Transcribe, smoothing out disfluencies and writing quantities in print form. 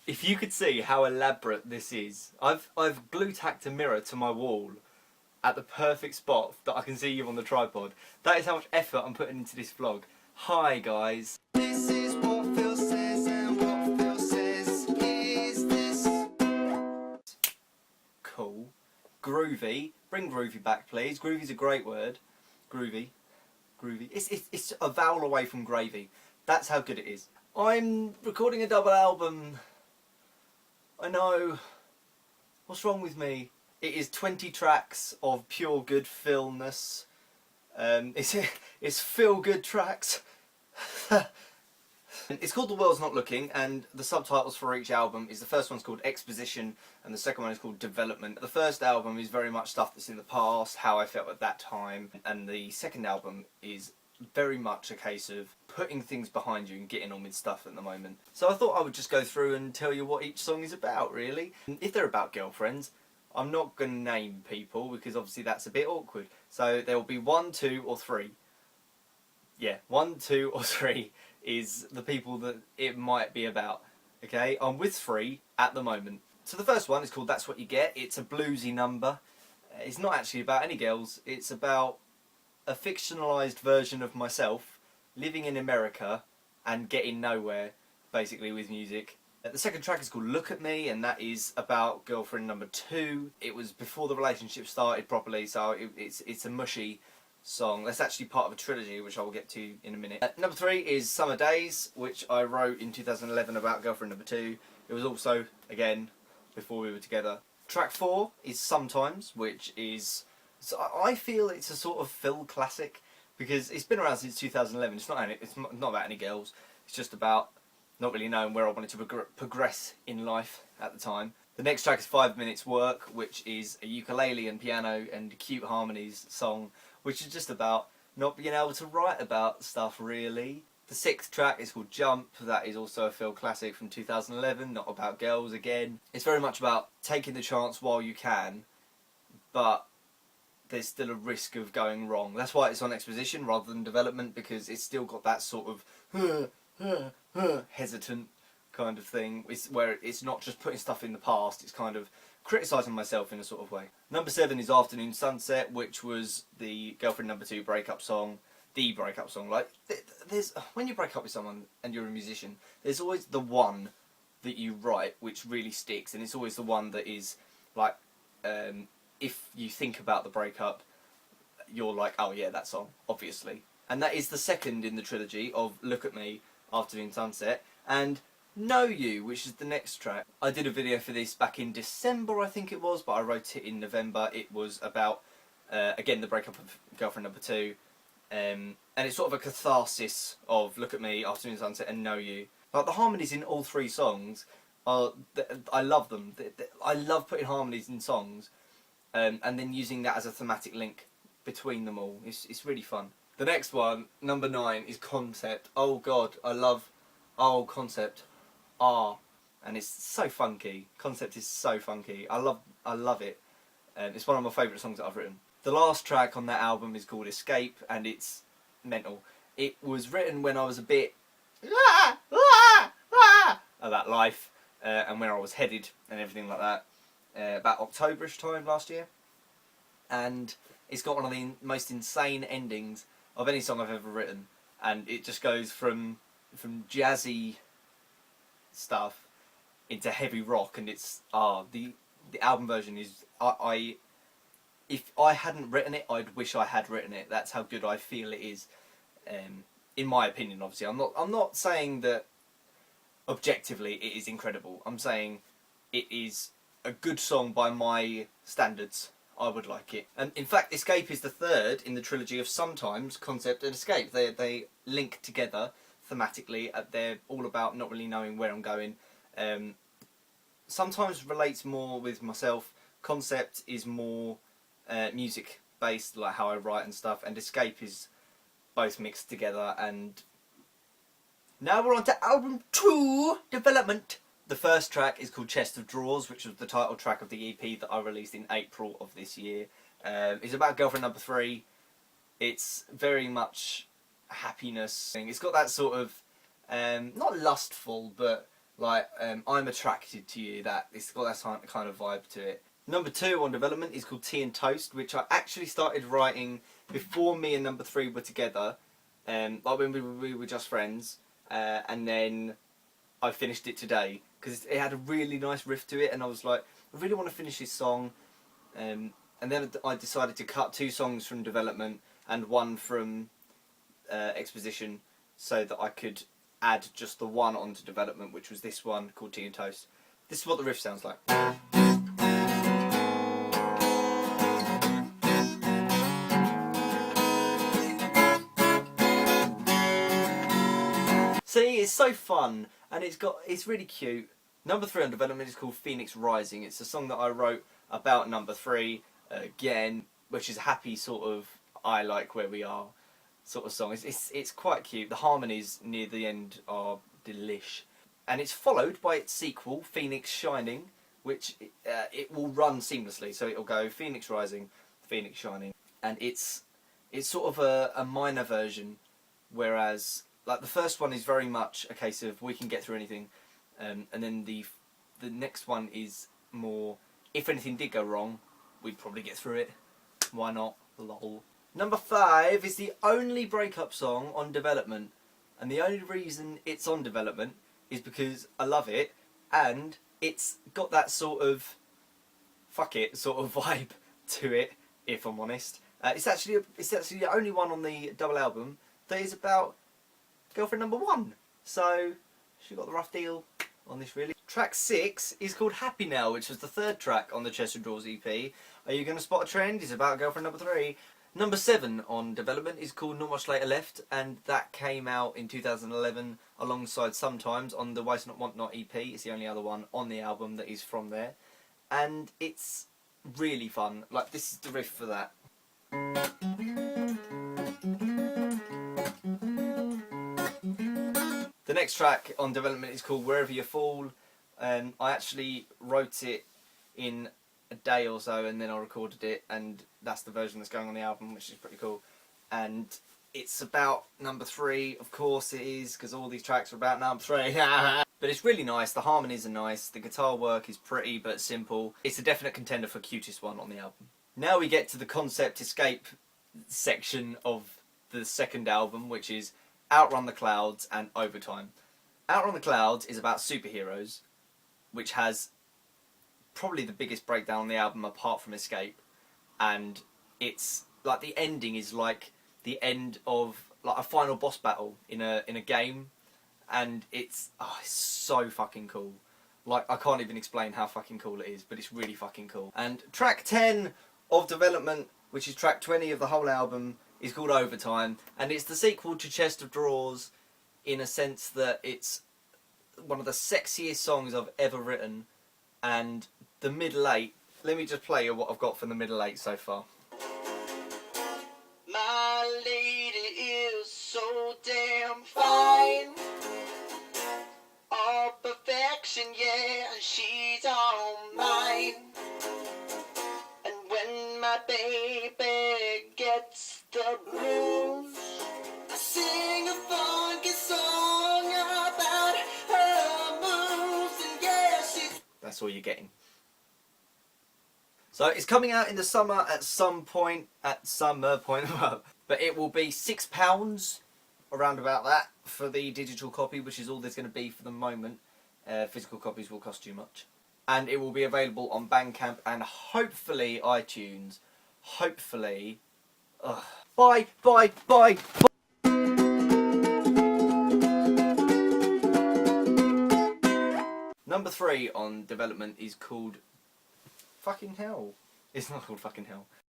If you could see how elaborate this is, I've glue tacked a mirror to my wall at the perfect spot that I can see you on the tripod. That is how much effort I'm putting into this vlog. Hi guys. This is what Phil says, and what Phil says is this. Cool. Groovy. Bring groovy back, please. Groovy's a great word. Groovy. Groovy. It's a vowel away from gravy. That's how good it is. I'm recording a double album. I know. What's wrong with me? It is 20 tracks of pure good Philness. It's feel good tracks. It's called The World's Not Looking, and the subtitles for each album is the first one's called Exposition and the second one is called Development. The first album is very much stuff that's in the past, how I felt at that time, and the second album is very much a case of putting things behind you and getting on with stuff at the moment. So I thought I would just go through and tell you what each song is about, really. If they're about girlfriends, I'm not going to name people because obviously that's a bit awkward. So there will be 1, 2 or 3. Yeah, 1, 2 or 3 is the people that it might be about. Okay, I'm with 3 at the moment. So the first one is called That's What You Get. It's a bluesy number. It's not actually about any girls. It's about a fictionalised version of myself living in America and getting nowhere, basically, with music. The second track is called Look At Me, and that is about girlfriend number 2. It was before the relationship started properly, so it's a mushy song. That's actually part of a trilogy, which I will get to in a minute. Number 3 is Summer Days, which I wrote in 2011 about girlfriend number 2. It was also, again, before we were together. Track 4 is Sometimes, which is... So I feel it's a sort of Phil classic, because it's been around since 2011. It's not about any girls. It's just about not really knowing where I wanted to progress in life at the time. The next track is 5 Minutes Work, which is a ukulele and piano and cute harmonies song, which is just about not being able to write about stuff, really. The 6th track is called Jump. That is also a Phil classic from 2011, not about girls again. It's very much about taking the chance while you can, but there's still a risk of going wrong. That's why it's on Exposition rather than Development, because it's still got that sort of hesitant kind of thing, where it's not just putting stuff in the past, it's kind of criticising myself in a sort of way. Number 7 is Afternoon Sunset, which was the girlfriend number 2 breakup song. The breakup song. Like, there's when you break up with someone and you're a musician, there's always the one that you write which really sticks, and it's always the one that is like, if you think about the breakup, you're like, oh yeah, that song, obviously. And that is the second in the trilogy of Look At Me, Afternoon Sunset, and Know You, which is the next track. I did a video for this back in December, I think it was, but I wrote it in November. It was about, again, the breakup of girlfriend number 2, and it's sort of a catharsis of Look At Me, Afternoon Sunset, and Know You. Like, the harmonies in all 3 songs are, I love them. I love putting harmonies in songs, and then using that as a thematic link between them all. It's really fun. The next one, number 9, is Concept. Oh god, I love Concept. And it's so funky. Concept is so funky. I love it. It's one of my favourite songs that I've written. The last track on that album is called Escape, and it's mental. It was written when I was a bit about life, and where I was headed and everything like that. About Octoberish time last year, and it's got one of the most insane endings of any song I've ever written, and it just goes from jazzy stuff into heavy rock, and it's the album version is if I hadn't written it, I'd wish I had written it. That's how good I feel it is, in my opinion. Obviously, I'm not saying that objectively it is incredible. I'm saying it is a good song by my standards. I would like it. And in fact, Escape is the 3rd in the trilogy of Sometimes, Concept and Escape. They link together thematically. They're all about not really knowing where I'm going. Sometimes relates more with myself. Concept is more music based, like how I write and stuff, and Escape is both mixed together. And now we're on to album 2, Development. The first track is called Chest of Drawers, which was the title track of the EP that I released in April of this year. It's about girlfriend number 3. It's very much happiness. It's got that sort of, not lustful, but Like, I'm attracted to you. It's got that kind of vibe to it. Number 2 on development is called Tea and Toast, which I actually started writing before me and number 3 were together. Like when we were just friends, and then I finished it today because it had a really nice riff to it, and I was like, I really want to finish this song. And then I decided to cut 2 songs from development and 1 from exposition, so that I could add just the 1 onto development, which was this one called Tea and Toast. This is what the riff sounds like. See, it's so fun, and it's really cute. Number 3 on development is called Phoenix Rising. It's a song that I wrote about number 3 again, which is a happy sort of I like where we are sort of song. It's quite cute. The harmonies near the end are delish, and it's followed by its sequel, Phoenix Shining, which it will run seamlessly. So it'll go Phoenix Rising, Phoenix Shining, and it's sort of a minor version, whereas like the first one is very much a case of we can get through anything, and then the next one is more if anything did go wrong, we'd probably get through it. Why not? Lol. Number 5 is the only breakup song on development, and the only reason it's on development is because I love it, and it's got that sort of fuck it sort of vibe to it, if I'm honest. It's actually the only one on the double album that is about girlfriend number 1, so she got the rough deal on this really. Track 6 is called Happy Now, which was the 3rd track on the Chest of Drawers EP. Are you going to spot a trend? It's about girlfriend number 3. Number 7 on development is called Not Much Later Left, and that came out in 2011 alongside Sometimes on the Waste Not Want Not EP. It's the only other one on the album that is from there, and it's really fun. Like, this is the riff for that. The next track on development is called Wherever You Fall. I actually wrote it in a day or so, and then I recorded it, and that's the version that's going on the album, which is pretty cool. And it's about number 3, of course it is, because all these tracks are about number 3. But it's really nice, the harmonies are nice, the guitar work is pretty but simple. It's a definite contender for cutest one on the album. Now we get to the concept escape section of the second album, which is Outrun the Clouds and Overtime. Outrun the Clouds is about superheroes, which has probably the biggest breakdown on the album apart from Escape, and it's like the ending is like the end of like a final boss battle in a game, and it's so fucking cool. Like, I can't even explain how fucking cool it is, but it's really fucking cool. And track 10 of development, which is track 20 of the whole album, is called Overtime, and it's the sequel to Chest of Drawers in a sense that it's one of the sexiest songs I've ever written. And the middle 8, let me just play you what I've got from the middle 8 so far. My lady is so damn fine, all perfection, yeah, she's all mine. And when my baby gets the blues, I sing a funky song about her moves, and yeah, she's... That's all you're getting. So it's coming out in the summer at some point, but it will be £6, around about that, for the digital copy, which is all there's going to be for the moment. Physical copies will cost too much. And it will be available on Bandcamp and hopefully iTunes. Hopefully. Ugh. Bye. Number 3 on development is called Fucking Hell. It's not called Fucking Hell.